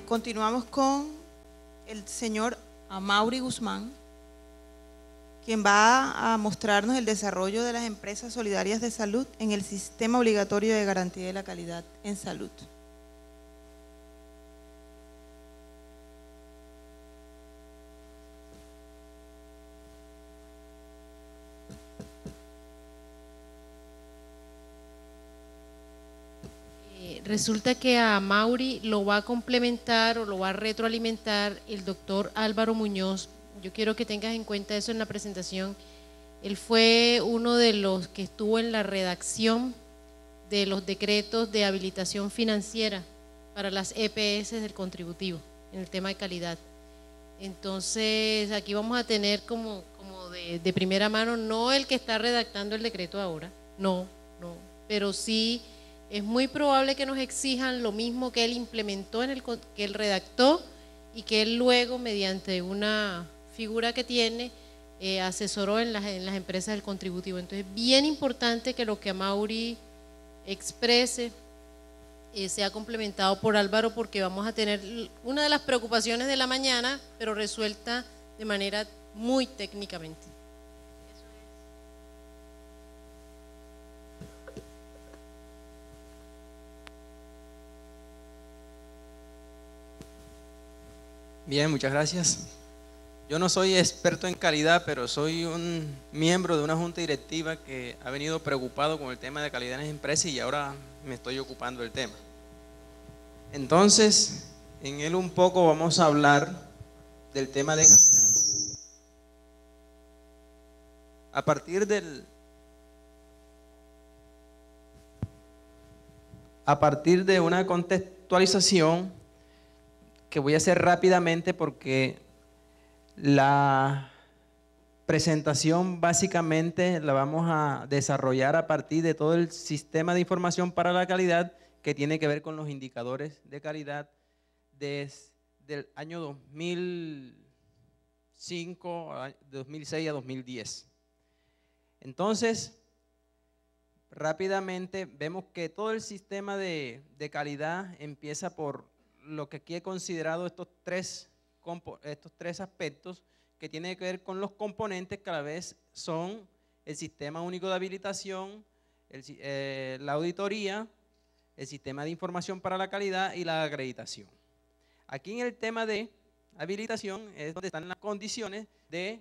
Continuamos con el señor Amaury Guzmán, quien va a mostrarnos el desarrollo de las empresas solidarias de salud en el sistema obligatorio de garantía de la calidad en salud. Resulta que a Mauri lo va a complementar o lo va a retroalimentar el doctor Álvaro Muñoz. Yo quiero que tengas en cuenta eso en la presentación. Él fue uno de los que estuvo en la redacción de los decretos de habilitación financiera para las EPS del contributivo en el tema de calidad. Entonces aquí vamos a tener como de primera mano, no el que está redactando el decreto ahora, no, pero sí es muy probable que nos exijan lo mismo que él implementó, que él redactó y que él luego, mediante una figura que tiene, asesoró en las empresas del contributivo. Entonces, bien importante que lo que Amaury exprese sea complementado por Álvaro, porque vamos a tener una de las preocupaciones de la mañana, pero resuelta de manera muy técnicamente. Bien, muchas gracias. Yo no soy experto en calidad, pero soy un miembro de una junta directiva que ha venido preocupado con el tema de calidad en las empresas y ahora me estoy ocupando del tema. Entonces, en él un poco vamos a hablar del tema de calidad. A partir de una contextualización que voy a hacer rápidamente porque la presentación básicamente la vamos a desarrollar a partir de todo el sistema de información para la calidad que tiene que ver con los indicadores de calidad desde el año 2005, 2006 a 2010. Entonces, rápidamente vemos que todo el sistema de calidad empieza por lo que aquí he considerado estos tres aspectos que tienen que ver con los componentes que a la vez son el sistema único de habilitación, la auditoría, el sistema de información para la calidad y la acreditación. Aquí en el tema de habilitación es donde están las condiciones de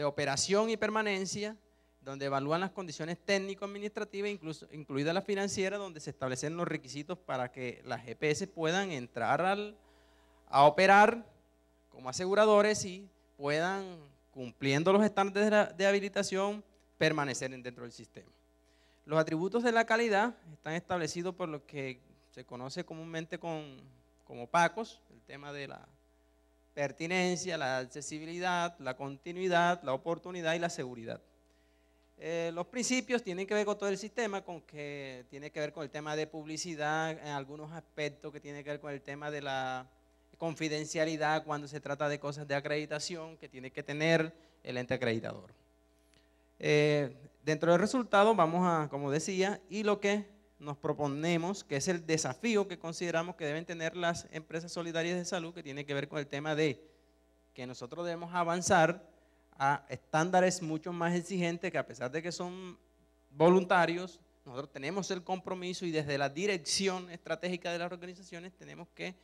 operación y permanencia, donde evalúan las condiciones técnico-administrativas, incluida la financiera, donde se establecen los requisitos para que las EPS puedan entrar a operar como aseguradores y puedan, cumpliendo los estándares de habilitación, permanecer dentro del sistema. Los atributos de la calidad están establecidos por lo que se conoce comúnmente como PACOS, el tema de la pertinencia, la accesibilidad, la continuidad, la oportunidad y la seguridad. Los principios tienen que ver con todo el sistema, tiene que ver con el tema de publicidad, en algunos aspectos que tiene que ver con el tema de la confidencialidad cuando se trata de cosas de acreditación que tiene que tener el ente acreditador. Dentro del resultado vamos a, como decía, y lo que nos proponemos, que es el desafío que consideramos que deben tener las empresas solidarias de salud, que tiene que ver con el tema de que nosotros debemos avanzar a estándares mucho más exigentes, que a pesar de que son voluntarios, nosotros tenemos el compromiso y desde la dirección estratégica de las organizaciones tenemos que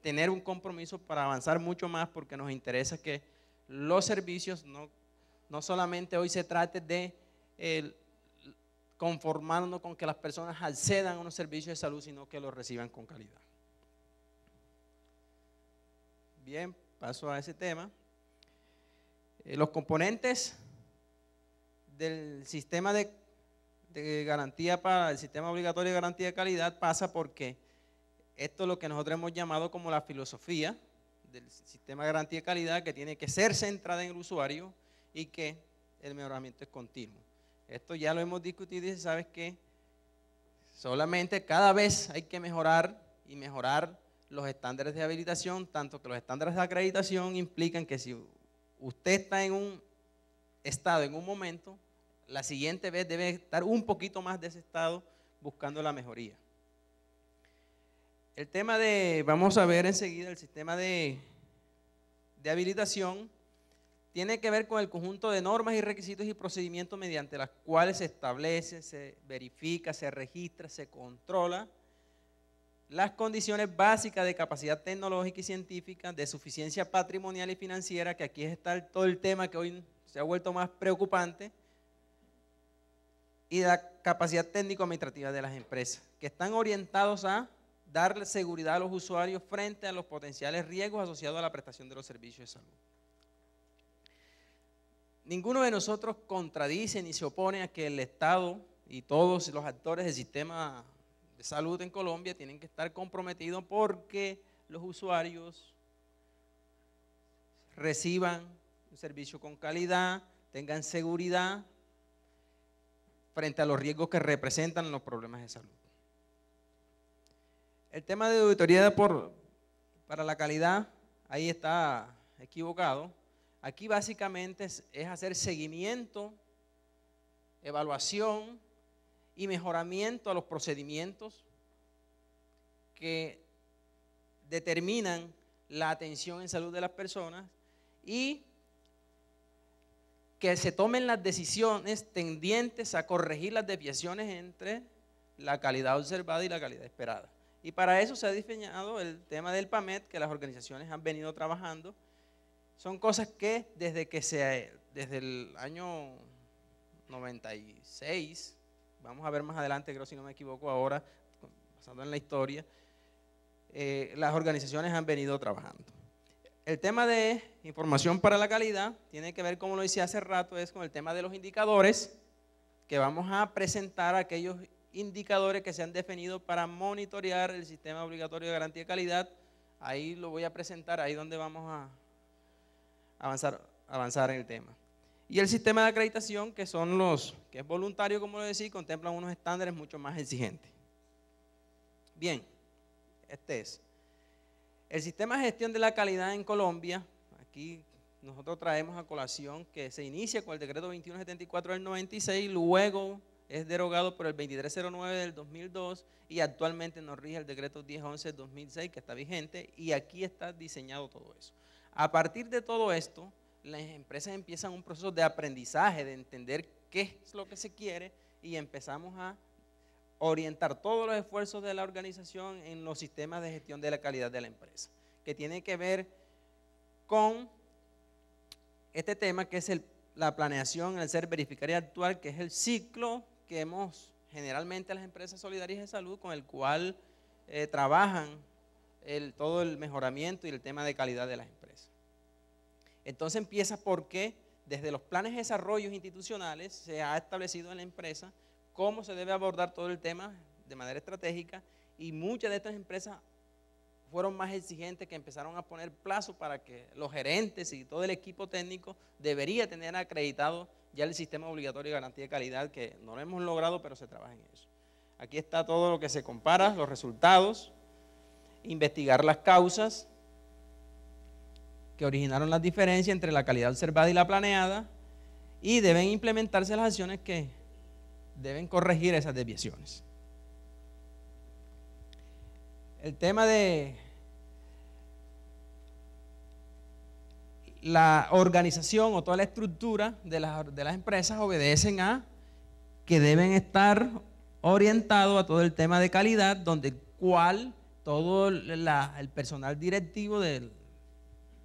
tener un compromiso para avanzar mucho más, porque nos interesa que los servicios no solamente hoy se trate de conformarnos con que las personas accedan a unos servicios de salud, sino que los reciban con calidad. Bien, paso a ese tema. Los componentes del sistema de garantía para el sistema obligatorio de garantía de calidad pasa porque esto es lo que nosotros hemos llamado como la filosofía del sistema de garantía de calidad, que tiene que ser centrada en el usuario y que el mejoramiento es continuo. Esto ya lo hemos discutido y se sabe que solamente cada vez hay que mejorar y mejorar los estándares de habilitación, tanto que los estándares de acreditación implican que si usted está en un estado en un momento, la siguiente vez debe estar un poquito más de ese estado buscando la mejoría. El tema vamos a ver enseguida, el sistema de habilitación tiene que ver con el conjunto de normas y requisitos y procedimientos mediante las cuales se establece, se verifica, se registra, se controla las condiciones básicas de capacidad tecnológica y científica, de suficiencia patrimonial y financiera, que aquí está todo el tema que hoy se ha vuelto más preocupante, y la capacidad técnico-administrativa de las empresas, que están orientados a darle seguridad a los usuarios frente a los potenciales riesgos asociados a la prestación de los servicios de salud. Ninguno de nosotros contradice ni se opone a que el Estado y todos los actores del sistema de salud en Colombia tienen que estar comprometidos porque los usuarios reciban un servicio con calidad, tengan seguridad frente a los riesgos que representan los problemas de salud. El tema de auditoría para la calidad, ahí está equivocado. Aquí básicamente es hacer seguimiento, evaluación y mejoramiento a los procedimientos que determinan la atención en salud de las personas y que se tomen las decisiones tendientes a corregir las desviaciones entre la calidad observada y la calidad esperada. Y para eso se ha diseñado el tema del PAMED, que las organizaciones han venido trabajando. Son cosas que desde el año 96, vamos a ver más adelante, creo si no me equivoco ahora, pasando en la historia, las organizaciones han venido trabajando. El tema de información para la calidad tiene que ver, como lo decía hace rato, es con el tema de los indicadores, que vamos a presentar aquellos indicadores que se han definido para monitorear el sistema obligatorio de garantía de calidad. Ahí lo voy a presentar, ahí donde vamos a avanzar en el tema. Y el sistema de acreditación, que es voluntario, como lo decía, contempla unos estándares mucho más exigentes. Bien, este es. El sistema de gestión de la calidad en Colombia, aquí nosotros traemos a colación que se inicia con el decreto 2174 del 96, luego es derogado por el 2309 del 2002 y actualmente nos rige el decreto 1011 del 2006 que está vigente y aquí está diseñado todo eso. A partir de todo esto, las empresas empiezan un proceso de aprendizaje, de entender qué es lo que se quiere y empezamos a orientar todos los esfuerzos de la organización en los sistemas de gestión de la calidad de la empresa, que tiene que ver con este tema que es la planeación, el ser, verificar y actuar, que es el ciclo que hemos generalmente las empresas solidarias de salud con el cual trabajan todo el mejoramiento y el tema de calidad de las empresas. Entonces empieza porque desde los planes de desarrollo institucionales se ha establecido en la empresa cómo se debe abordar todo el tema de manera estratégica y muchas de estas empresas fueron más exigentes, que empezaron a poner plazos para que los gerentes y todo el equipo técnico debería tener acreditado ya el sistema obligatorio de garantía de calidad, que no lo hemos logrado, pero se trabaja en eso. Aquí está todo lo que se compara, los resultados, investigar las causas que originaron las diferencias entre la calidad observada y la planeada y deben implementarse las acciones que deben corregir esas desviaciones. El tema de la organización o toda la estructura de las empresas obedecen a que deben estar orientados a todo el tema de calidad, donde todo el personal directivo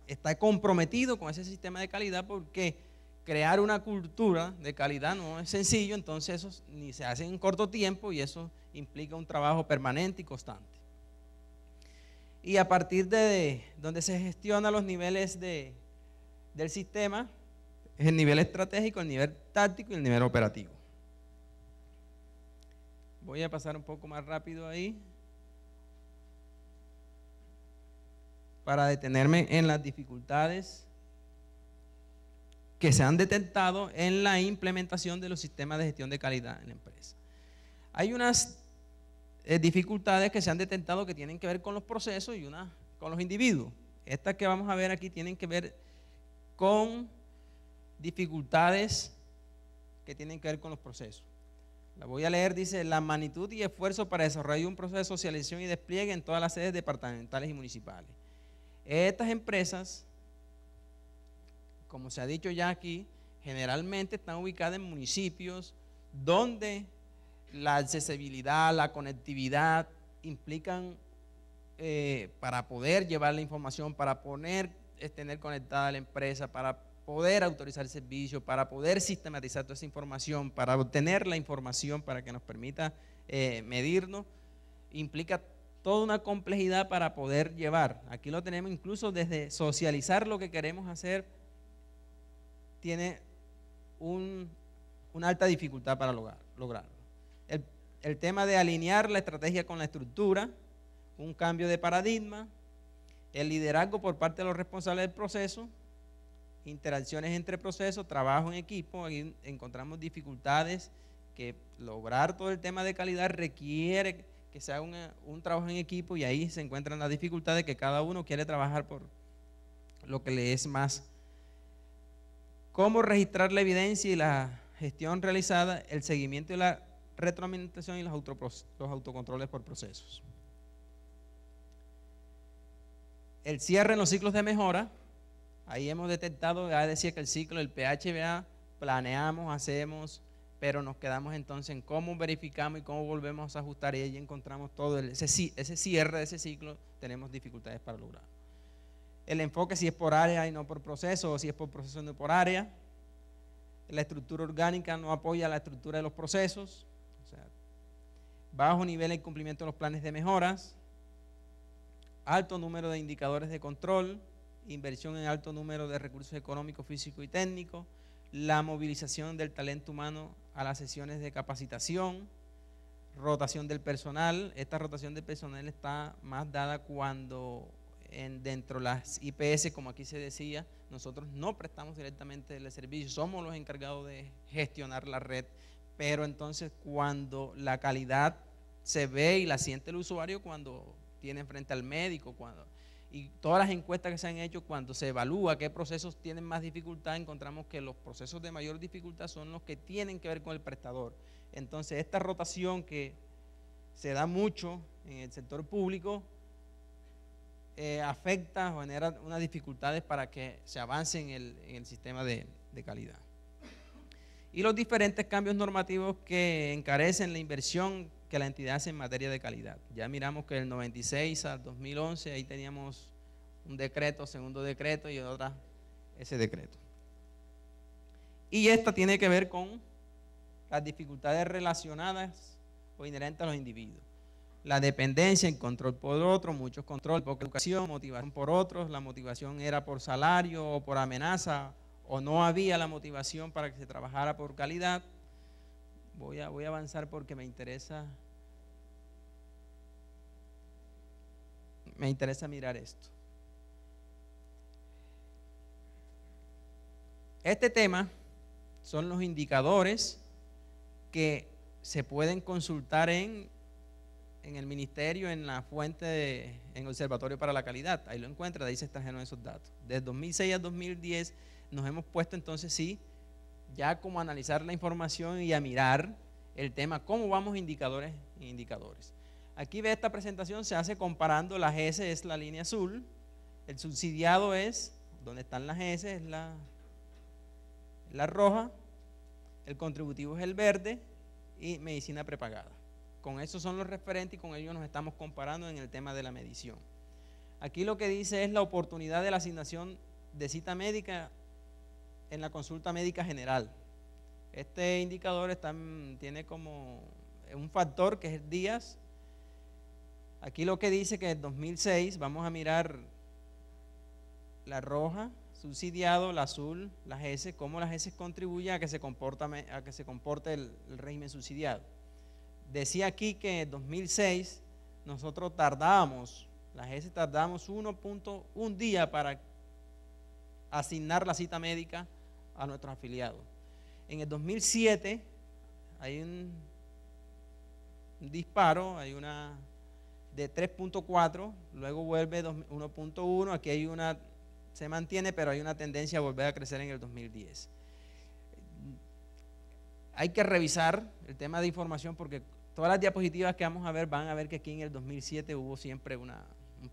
está comprometido con ese sistema de calidad, porque crear una cultura de calidad no es sencillo, entonces eso ni se hace en corto tiempo y eso implica un trabajo permanente y constante. Y a partir de donde se gestiona los niveles del sistema, es el nivel estratégico, el nivel táctico y el nivel operativo. Voy a pasar un poco más rápido ahí para detenerme en las dificultades que se han detectado en la implementación de los sistemas de gestión de calidad en la empresa. Hay unas dificultades que se han detectado que tienen que ver con los procesos y unas con los individuos. Estas que vamos a ver aquí tienen que ver con dificultades que tienen que ver con los procesos. La voy a leer, dice: la magnitud y esfuerzo para desarrollar un proceso de socialización y despliegue en todas las sedes departamentales y municipales. Estas empresas, como se ha dicho ya aquí, generalmente están ubicadas en municipios donde la accesibilidad, la conectividad implican para poder llevar la información, para tener conectada la empresa, para poder autorizar el servicio, para poder sistematizar toda esa información, para obtener la información para que nos permita medirnos, implica toda una complejidad para poder llevar. Aquí lo tenemos incluso desde socializar lo que queremos hacer, tiene una alta dificultad para lograrlo. El tema de alinear la estrategia con la estructura, un cambio de paradigma, el liderazgo por parte de los responsables del proceso, interacciones entre procesos, trabajo en equipo. Aquí encontramos dificultades que lograr todo el tema de calidad requiere que se haga un trabajo en equipo, y ahí se encuentran las dificultades que cada uno quiere trabajar por lo que le es más. Cómo registrar la evidencia y la gestión realizada, el seguimiento y la retroalimentación y los autocontroles por procesos. El cierre en los ciclos de mejora. Ahí hemos detectado, ya decía que el ciclo del PHBA, planeamos, hacemos, pero nos quedamos entonces en cómo verificamos y cómo volvemos a ajustar, y ahí encontramos todo ese cierre de ese ciclo, tenemos dificultades para lograrlo. El enfoque, si es por área y no por proceso, o si es por proceso y no por área. La estructura orgánica no apoya la estructura de los procesos, o sea, bajo nivel de cumplimiento de los planes de mejoras, alto número de indicadores de control, inversión en alto número de recursos económicos, físicos y técnicos, la movilización del talento humano a las sesiones de capacitación, rotación del personal. Esta rotación del personal está más dada cuando dentro de las IPS, como aquí se decía, nosotros no prestamos directamente el servicio, somos los encargados de gestionar la red, pero entonces cuando la calidad se ve y la siente el usuario cuando tiene frente al médico, y todas las encuestas que se han hecho, cuando se evalúa qué procesos tienen más dificultad, encontramos que los procesos de mayor dificultad son los que tienen que ver con el prestador. Entonces esta rotación que se da mucho en el sector público afecta o genera unas dificultades para que se avance en el sistema de calidad. Y los diferentes cambios normativos que encarecen la inversión que la entidad hace en materia de calidad. Ya miramos que del 96 al 2011 ahí teníamos un decreto, segundo decreto y otra ese decreto. Y esta tiene que ver con las dificultades relacionadas o inherentes a los individuos. La dependencia, el control por otro, muchos control, poca educación, motivación por otros, la motivación era por salario o por amenaza, o no había la motivación para que se trabajara por calidad. Voy a avanzar porque me interesa mirar esto. Este tema son los indicadores que se pueden consultar en el ministerio, en la fuente, en el Observatorio para la Calidad. Ahí lo encuentra, de ahí se extrajeron esos datos. Desde 2006 a 2010 nos hemos puesto entonces ya como a analizar la información y a mirar el tema, cómo vamos indicadores en indicadores. Aquí ve esta presentación, se hace comparando, la GS es la línea azul, el subsidiado es, donde están las GS, es la roja, el contributivo es el verde y medicina prepagada. Con esos son los referentes y con ellos nos estamos comparando en el tema de la medición. Aquí lo que dice es la oportunidad de la asignación de cita médica en la consulta médica general. Este indicador tiene como un factor que es días. Aquí lo que dice que en 2006, vamos a mirar la roja, subsidiado, la azul, las S, cómo las S contribuyen a que se comporte el régimen subsidiado. Decía aquí que en 2006 nosotros tardábamos, las S tardábamos 1.1 día para asignar la cita médica a nuestros afiliados. En el 2007 hay un disparo, hay una de 3.4, luego vuelve 1.1, aquí hay se mantiene, pero hay una tendencia a volver a crecer en el 2010. hay que revisar el tema de información porque todas las diapositivas que vamos a ver van a ver que aquí en el 2007 hubo siempre un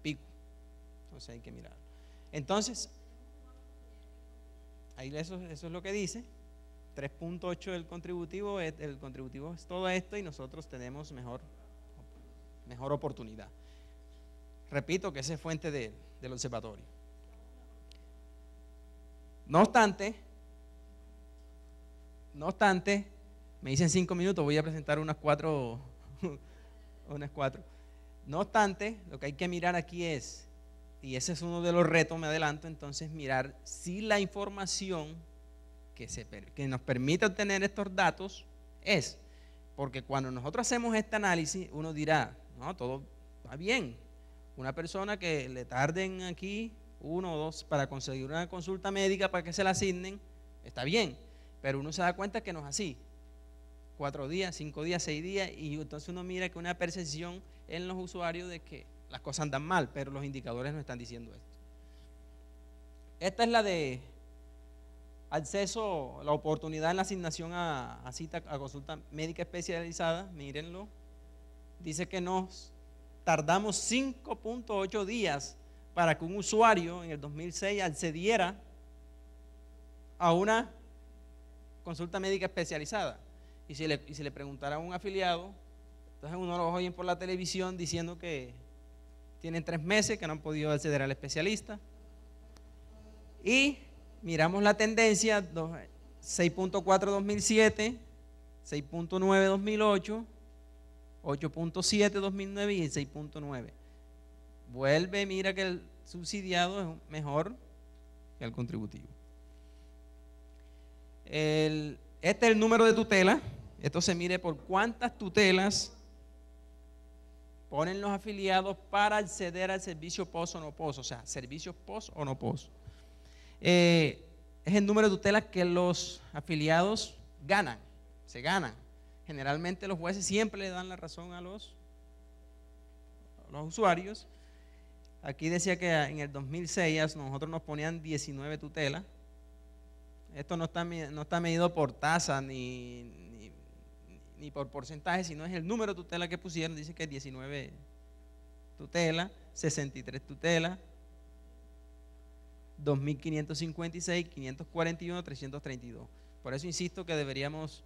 pico. Entonces hay que mirar. Entonces, ahí eso es lo que dice. 3.8 del contributivo, el contributivo es todo esto y nosotros tenemos mejor oportunidad. Repito que esa es fuente del observatorio. No obstante, me dicen 5 minutos, voy a presentar unas cuatro. No obstante, lo que hay que mirar aquí es, y ese es uno de los retos, me adelanto, entonces mirar si la información que nos permite obtener estos datos es, porque cuando nosotros hacemos este análisis, uno dirá, no, todo va bien. Una persona que le tarden aquí 1 o 2 para conseguir una consulta médica para que se la asignen, está bien, pero uno se da cuenta que no es así. 4 días, 5 días, 6 días, y entonces uno mira que una percepción en los usuarios de que las cosas andan mal, pero los indicadores no están diciendo esto. Esta es la de acceso, la oportunidad en la asignación a cita, a consulta médica especializada. Mírenlo, dice que nos tardamos 5.8 días para que un usuario en el 2006 accediera a una consulta médica especializada. Y si le preguntara a un afiliado, entonces uno lo oyen por la televisión diciendo que tienen 3 meses que no han podido acceder al especialista. Y miramos la tendencia, 6.4 2007, 6.9 2008, 8.7 2009 y 6.9. Vuelve, mira que el subsidiado es mejor que el contributivo. Este es el número de tutela. Esto se mide por cuántas tutelas ponen los afiliados para acceder al servicio post o no post, o sea, servicios post o no post. Es el número de tutelas que los afiliados se ganan. Generalmente los jueces siempre le dan la razón a los usuarios. Aquí decía que en el 2006 nosotros nos ponían 19 tutelas. Esto no está medido por tasa ni por porcentaje, sino es el número de tutelas que pusieron. Dice que 19 tutelas, 63 tutelas, 2.556, 541, 332. Por eso insisto que deberíamos,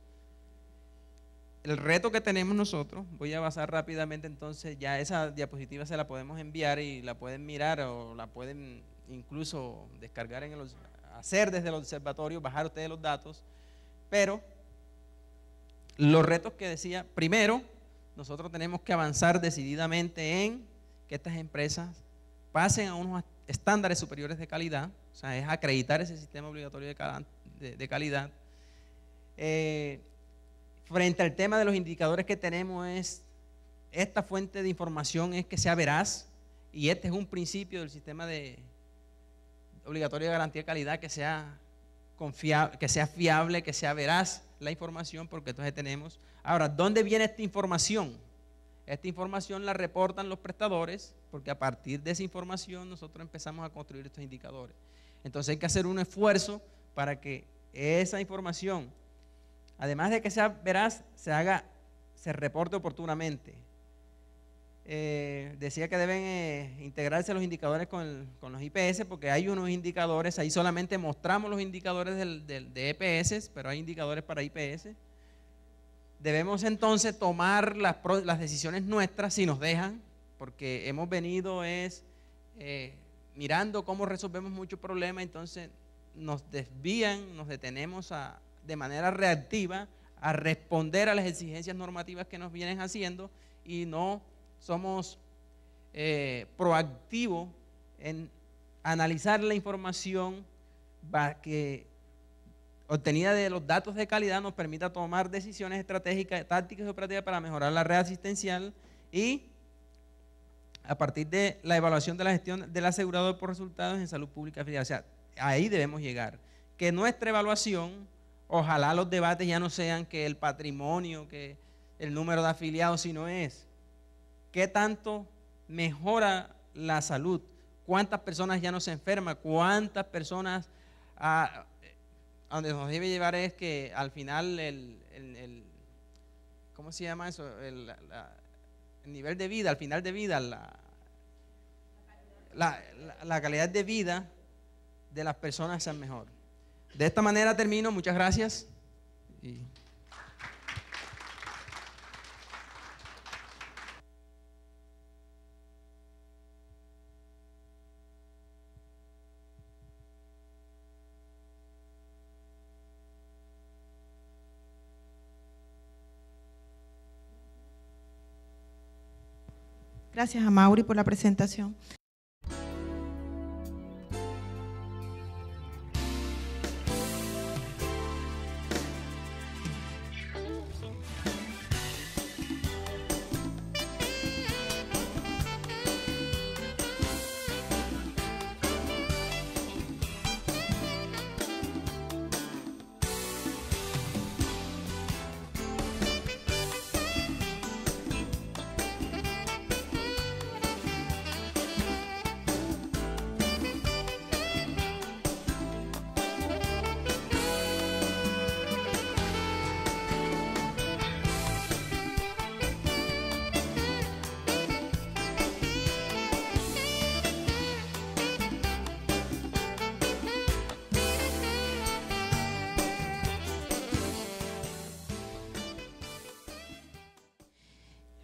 el reto que tenemos nosotros, voy a basar rápidamente entonces, ya esa diapositiva se la podemos enviar y la pueden mirar o la pueden incluso descargar hacer desde el observatorio, bajar ustedes los datos, pero los retos que decía, primero, nosotros tenemos que avanzar decididamente en que estas empresas pasen a unos estándares superiores de calidad, o sea, es acreditar ese sistema obligatorio de calidad. Frente al tema de los indicadores que tenemos, esta fuente de información es que sea veraz, y este es un principio del sistema obligatorio de garantía de calidad, que sea confiable, que sea fiable, que sea veraz la información, porque entonces tenemos. Ahora, ¿dónde viene esta información? Esta información la reportan los prestadores, porque a partir de esa información nosotros empezamos a construir estos indicadores. Entonces hay que hacer un esfuerzo para que esa información, además de que sea veraz, se reporte oportunamente. Decía que deben integrarse los indicadores con los IPS, porque hay unos indicadores, ahí solamente mostramos los indicadores de EPS, pero hay indicadores para IPS. Debemos entonces tomar las decisiones nuestras si nos dejan, porque hemos venido mirando cómo resolvemos muchos problemas, entonces nos desvían, nos detenemos de manera reactiva a responder a las exigencias normativas que nos vienen haciendo, y no somos proactivos en analizar la información que obtenida de los datos de calidad nos permita tomar decisiones estratégicas, tácticas y operativas para mejorar la red asistencial, y a partir de la evaluación de la gestión del asegurador por resultados en salud pública afiliada. O sea, ahí debemos llegar. Que nuestra evaluación, ojalá los debates ya no sean que el patrimonio, que el número de afiliados, sino es qué tanto mejora la salud, cuántas personas ya no se enferman, cuántas personas a donde nos debe llevar es que al final ¿cómo se llama eso? El nivel de vida, al final de vida, la calidad de vida de las personas sea mejor. De esta manera termino, muchas gracias. Gracias a Mauri por la presentación.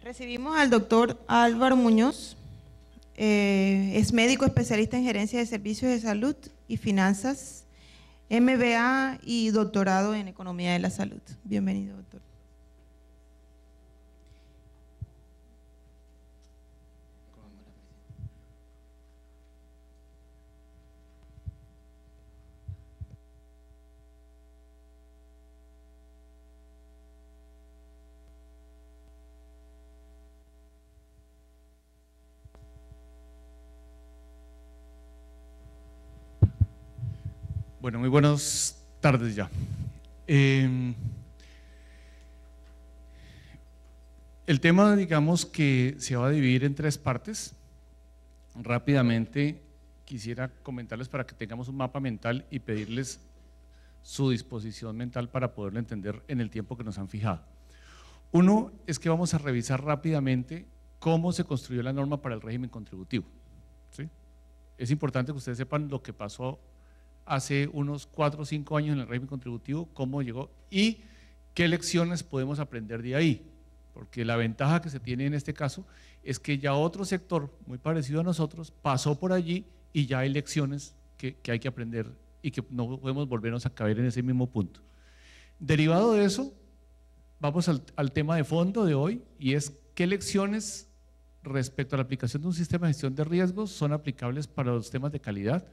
Recibimos al doctor Álvaro Muñoz, es médico especialista en gerencia de servicios de salud y finanzas, MBA y doctorado en economía de la salud. Bienvenido, doctor. Bueno, muy buenas tardes ya. El tema, digamos que se va a dividir en tres partes. Rápidamente quisiera comentarles para que tengamos un mapa mental y pedirles su disposición mental para poderlo entender en el tiempo que nos han fijado. Uno es que vamos a revisar rápidamente cómo se construyó la norma para el régimen contributivo, ¿sí? Es importante que ustedes sepan lo que pasó hace unos 4 o 5 años en el régimen contributivo, cómo llegó y qué lecciones podemos aprender de ahí, porque la ventaja que se tiene en este caso es que ya otro sector muy parecido a nosotros pasó por allí y ya hay lecciones que hay que aprender y que no podemos volvernos a caer en ese mismo punto. Derivado de eso, vamos al tema de fondo de hoy, y es qué lecciones respecto a la aplicación de un sistema de gestión de riesgos son aplicables para los temas de calidad.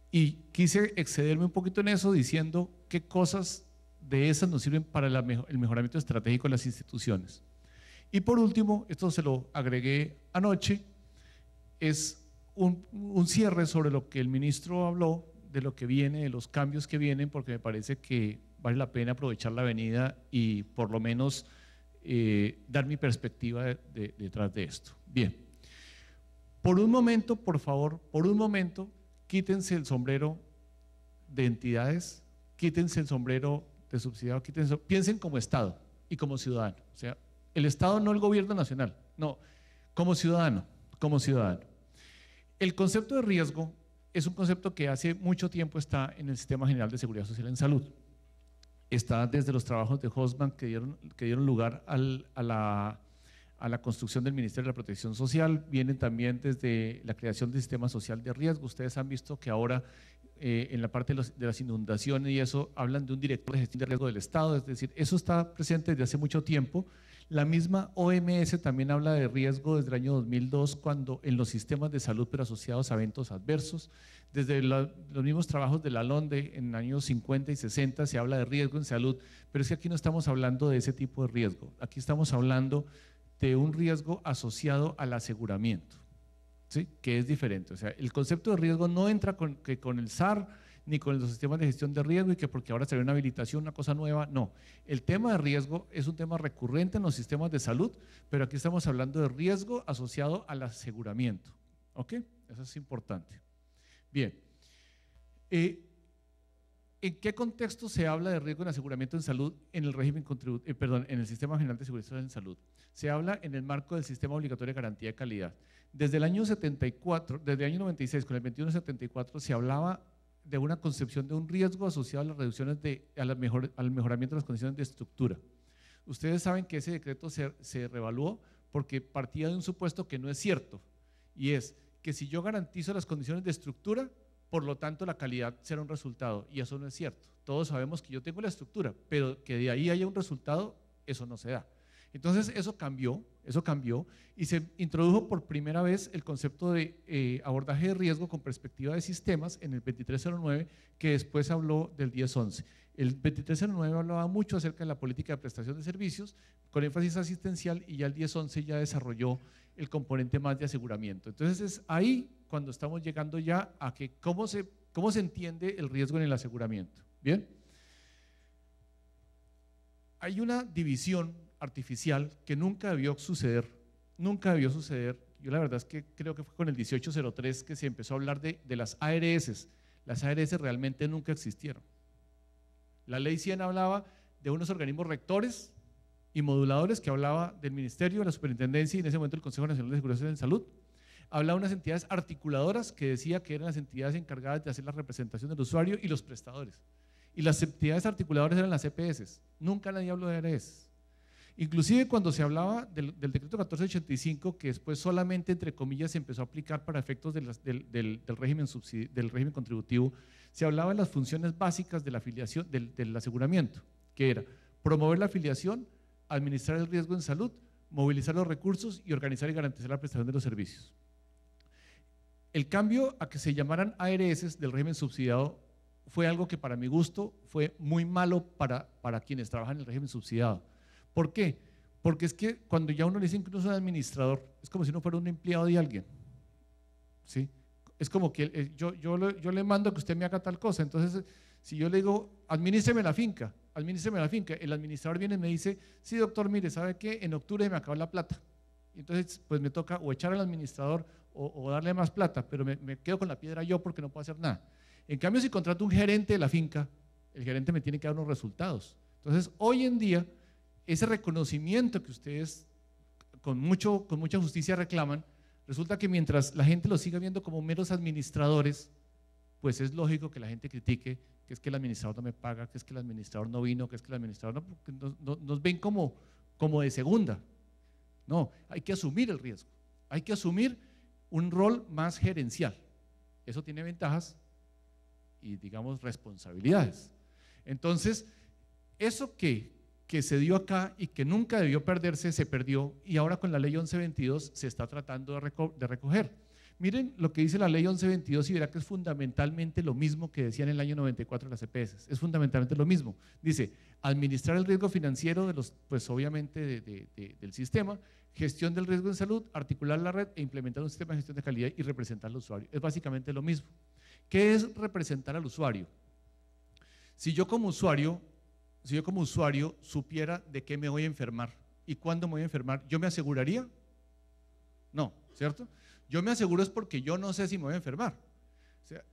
Y quise excederme un poquito en eso diciendo qué cosas de esas nos sirven para el mejoramiento estratégico de las instituciones. Y por último, esto se lo agregué anoche, es un cierre sobre lo que el ministro habló, de lo que viene, de los cambios que vienen, porque me parece que vale la pena aprovechar la avenida y por lo menos dar mi perspectiva detrás de esto. Bien, por un momento, por favor, por un momento, quítense el sombrero de entidades, quítense el sombrero de subsidiado, piensen como Estado y como ciudadano. O sea, el Estado, no el gobierno nacional, no, como ciudadano, como ciudadano. El concepto de riesgo es un concepto que hace mucho tiempo está en el Sistema General de Seguridad Social en Salud. Está desde los trabajos de Hosman que dieron lugar a la construcción del Ministerio de la Protección Social, vienen también desde la creación del Sistema Social de Riesgo. Ustedes han visto que ahora en la parte de las inundaciones y eso hablan de un director de gestión de riesgo del Estado, es decir, eso está presente desde hace mucho tiempo. La misma OMS también habla de riesgo desde el año 2002, cuando en los sistemas de salud pero asociados a eventos adversos. Desde los mismos trabajos de la LONDE en años 50 y 60 se habla de riesgo en salud, pero es que aquí no estamos hablando de ese tipo de riesgo, aquí estamos hablando de un riesgo asociado al aseguramiento, ¿sí? Que es diferente. O sea, el concepto de riesgo no entra con el SAR ni con los sistemas de gestión de riesgo y que porque ahora se ve una habilitación, una cosa nueva, no. El tema de riesgo es un tema recurrente en los sistemas de salud, pero aquí estamos hablando de riesgo asociado al aseguramiento, ¿ok? Eso es importante. Bien, ¿En qué contexto se habla de riesgo en aseguramiento en salud en el régimen en el Sistema General de Seguridad Social en Salud? Se habla en el marco del Sistema Obligatorio de Garantía de Calidad. Desde el año 74, desde el año 96 con el 2174 se hablaba de una concepción de un riesgo asociado a las reducciones al mejoramiento de las condiciones de estructura. Ustedes saben que ese decreto se revaluó porque partía de un supuesto que no es cierto, y es que si yo garantizo las condiciones de estructura, por lo tanto la calidad será un resultado, y eso no es cierto. Todos sabemos que yo tengo la estructura, pero que de ahí haya un resultado, eso no se da. Entonces eso cambió y se introdujo por primera vez el concepto de abordaje de riesgo con perspectiva de sistemas en el 2309, que después habló del 1011. El 2309 hablaba mucho acerca de la política de prestación de servicios con énfasis asistencial, y ya el 1011 ya desarrolló el componente más de aseguramiento. Entonces es ahí cuando estamos llegando ya a que cómo se entiende el riesgo en el aseguramiento. Bien, hay una división artificial que nunca debió suceder. Yo la verdad es que creo que fue con el 1803 que se empezó a hablar de las ARS. Las ARS realmente nunca existieron. La ley 100 hablaba de unos organismos rectores y moduladores, que hablaba del Ministerio, de la Superintendencia y en ese momento el Consejo Nacional de Seguridad Social en Salud. Hablaba de unas entidades articuladoras que decía que eran las entidades encargadas de hacer la representación del usuario y los prestadores. Y las entidades articuladoras eran las EPS. Nunca nadie habló de ARS. Inclusive cuando se hablaba del decreto 1485, que después solamente entre comillas se empezó a aplicar para efectos del régimen contributivo, se hablaba de las funciones básicas de la afiliación, del aseguramiento, que era promover la afiliación, administrar el riesgo en salud, movilizar los recursos y organizar y garantizar la prestación de los servicios. El cambio a que se llamaran ARS del régimen subsidiado fue algo que para mi gusto fue muy malo para quienes trabajan en el régimen subsidiado. ¿Por qué? Porque es que cuando ya uno le dice incluso un administrador, es como si uno fuera un empleado de alguien, ¿sí? Es como que yo le mando a que usted me haga tal cosa. Entonces, si yo le digo, administreme la finca, el administrador viene y me dice, sí doctor, mire, ¿sabe qué? En octubre me acabó la plata. Entonces, pues me toca o echar al administrador o darle más plata, pero me quedo con la piedra yo porque no puedo hacer nada. En cambio, si contrato un gerente de la finca, el gerente me tiene que dar unos resultados. Entonces, hoy en día, ese reconocimiento que ustedes con mucha justicia reclaman, resulta que mientras la gente los siga viendo como meros administradores, pues es lógico que la gente critique que es que el administrador no me paga, que es que el administrador no vino, que es que el administrador no, porque nos ven como de segunda. No, hay que asumir el riesgo, hay que asumir un rol más gerencial. Eso tiene ventajas y, digamos, responsabilidades. Entonces, eso que se dio acá y que nunca debió perderse, se perdió, y ahora con la ley 1122 se está tratando de recoger. Miren lo que dice la ley 1122 y verá que es fundamentalmente lo mismo que decían en el año 94 las EPS, es fundamentalmente lo mismo. Dice, administrar el riesgo financiero de los, pues obviamente del sistema, gestión del riesgo en salud, articular la red e implementar un sistema de gestión de calidad y representar al usuario. Es básicamente lo mismo. ¿Qué es representar al usuario? Si yo como usuario supiera de qué me voy a enfermar y cuándo me voy a enfermar, ¿yo me aseguraría? No, ¿cierto? Yo me aseguro es porque yo no sé si me voy a enfermar. O sea,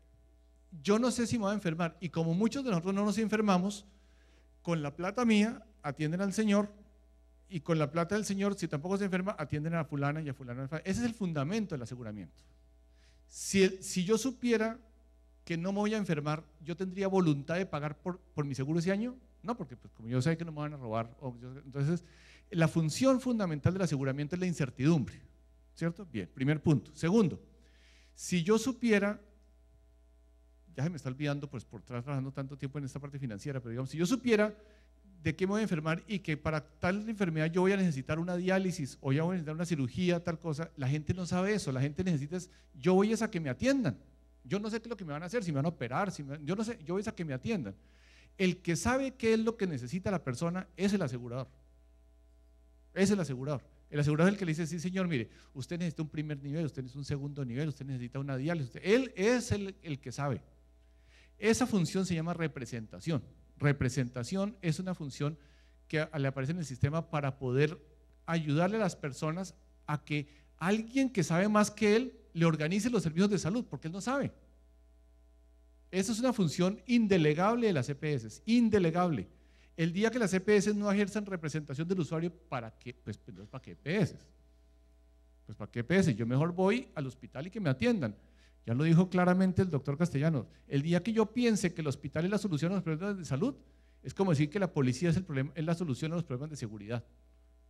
yo no sé si me voy a enfermar, y como muchos de nosotros no nos enfermamos, con la plata mía atienden al señor, y con la plata del señor, si tampoco se enferma, atienden a fulana y a fulana. Ese es el fundamento del aseguramiento. Si yo supiera que no me voy a enfermar, ¿yo tendría voluntad de pagar por mi seguro ese año? No, porque pues, como yo sé que no me van a robar. Entonces, la función fundamental del aseguramiento es la incertidumbre, ¿cierto? Bien, primer punto. Segundo, si yo supiera, ya se me está olvidando pues por estar trabajando tanto tiempo en esta parte financiera, pero digamos, si yo supiera de qué me voy a enfermar y que para tal enfermedad yo voy a necesitar una diálisis o ya voy a necesitar una cirugía, tal cosa, la gente no sabe eso, la gente necesita yo voy a que me atiendan. Yo no sé qué es lo que me van a hacer, si me van a operar, yo no sé, yo voy a que me atiendan. El que sabe qué es lo que necesita la persona es el asegurador. Es el asegurador. El asegurador es el que le dice, sí señor, mire, usted necesita un primer nivel, usted necesita un segundo nivel, usted necesita una diálisis. Él es el que sabe. Esa función se llama representación. Representación es una función que le aparece en el sistema para poder ayudarle a las personas a que alguien que sabe más que él le organice los servicios de salud, porque él no sabe. Esa es una función indelegable de las EPS, indelegable. El día que las EPS no ejerzan representación del usuario, ¿para qué? Pues no es para qué EPS. Pues para qué EPS, yo mejor voy al hospital y que me atiendan. Ya lo dijo claramente el doctor Castellanos. El día que yo piense que el hospital es la solución a los problemas de salud, es como decir que la policía es la solución a los problemas de seguridad.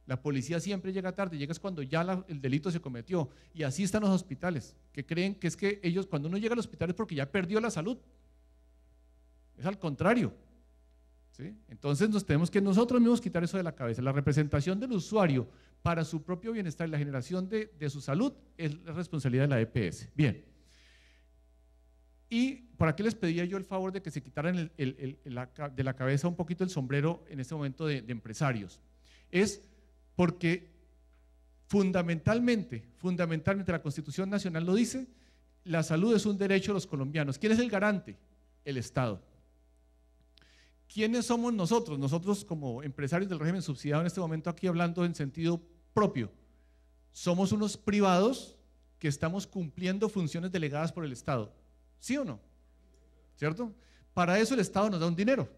La policía siempre llega tarde, llega cuando ya el delito se cometió. Y así están los hospitales, que creen que es que ellos, cuando uno llega al hospital es porque ya perdió la salud. Es al contrario. ¿Sí? Entonces nos tenemos que nosotros mismos quitar eso de la cabeza. La representación del usuario para su propio bienestar y la generación de su salud es la responsabilidad de la EPS. Bien. ¿Y para qué les pedía yo el favor de que se quitaran de la cabeza un poquito el sombrero en este momento de empresarios? Es porque fundamentalmente la Constitución Nacional lo dice, la salud es un derecho de los colombianos. ¿Quién es el garante? El Estado. ¿Quiénes somos nosotros? Nosotros como empresarios del régimen subsidiado en este momento aquí hablando en sentido propio, somos unos privados que estamos cumpliendo funciones delegadas por el Estado. ¿Sí o no? ¿Cierto? Para eso el Estado nos da un dinero.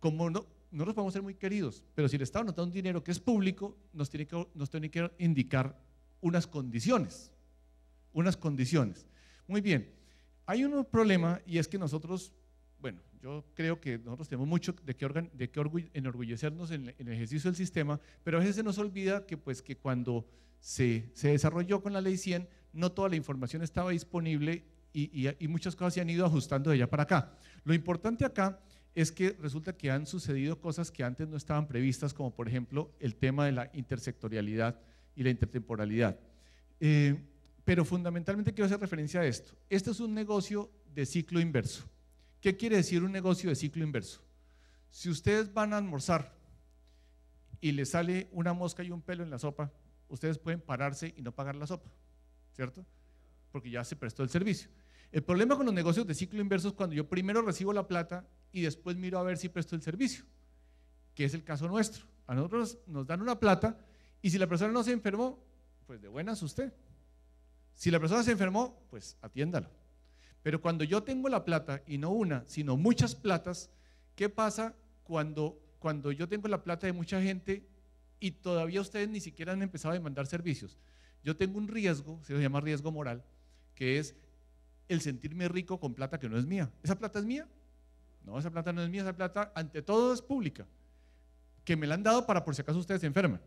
Como no nos podemos ser muy queridos, pero si el Estado nos da un dinero que es público, nos tiene que indicar unas condiciones. Unas condiciones. Muy bien. Hay un problema y es que nosotros, bueno, yo creo que nosotros tenemos mucho de qué enorgullecernos en el ejercicio del sistema, pero a veces se nos olvida que, pues, que cuando se desarrolló con la Ley 100, no toda la información estaba disponible y muchas cosas se han ido ajustando de allá para acá. Lo importante acá es que resulta que han sucedido cosas que antes no estaban previstas, como por ejemplo el tema de la intersectorialidad y la intertemporalidad. Pero fundamentalmente quiero hacer referencia a esto. Este es un negocio de ciclo inverso. ¿Qué quiere decir un negocio de ciclo inverso? Si ustedes van a almorzar y les sale una mosca y un pelo en la sopa, ustedes pueden pararse y no pagar la sopa, ¿cierto? Porque ya se prestó el servicio. El problema con los negocios de ciclo inverso es cuando yo primero recibo la plata y después miro a ver si presto el servicio, que es el caso nuestro. A nosotros nos dan una plata y si la persona no se enfermó, pues de buenas usted. Si la persona se enfermó, pues atiéndala. Pero cuando yo tengo la plata, y no una, sino muchas platas, ¿qué pasa cuando yo tengo la plata de mucha gente y todavía ustedes ni siquiera han empezado a demandar servicios? Yo tengo un riesgo, se llama riesgo moral, que es el sentirme rico con plata que no es mía. ¿Esa plata es mía? No, esa plata no es mía, esa plata ante todo es pública, que me la han dado para por si acaso ustedes se enferman.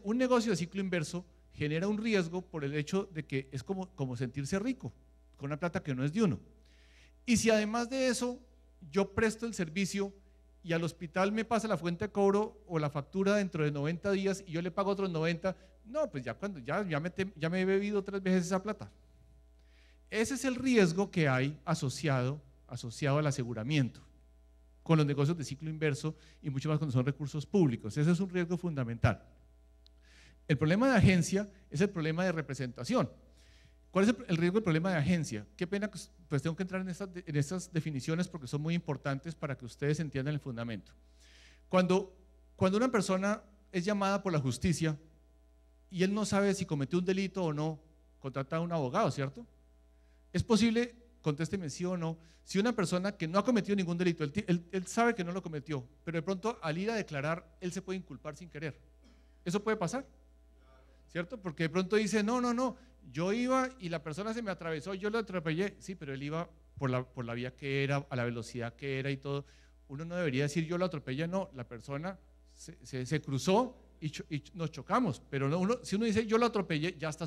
Un negocio de ciclo inverso genera un riesgo por el hecho de que es como sentirse rico con una plata que no es de uno. Y si además de eso yo presto el servicio y al hospital me pasa la fuente de cobro o la factura dentro de 90 días y yo le pago otros 90, no, pues ya me he bebido 3 veces esa plata. Ese es el riesgo que hay asociado al aseguramiento con los negocios de ciclo inverso y mucho más cuando son recursos públicos. Ese es un riesgo fundamental. El problema de agencia es el problema de representación. ¿Cuál es el riesgo del problema de agencia? Qué pena, pues tengo que entrar en estas definiciones porque son muy importantes para que ustedes entiendan el fundamento. Cuando una persona es llamada por la justicia y él no sabe si cometió un delito o no, contrata a un abogado, ¿cierto? Es posible, contésteme sí o no, si una persona que no ha cometido ningún delito, él sabe que no lo cometió, pero de pronto al ir a declarar, él se puede inculpar sin querer. ¿Eso puede pasar? ¿Cierto? Porque de pronto dice, no, yo iba y la persona se me atravesó, yo lo atropellé. Sí, pero él iba por la vía que era, a la velocidad que era y todo. Uno no debería decir yo lo atropellé, no, la persona se cruzó y nos chocamos, pero no, si uno dice yo lo atropellé, ya está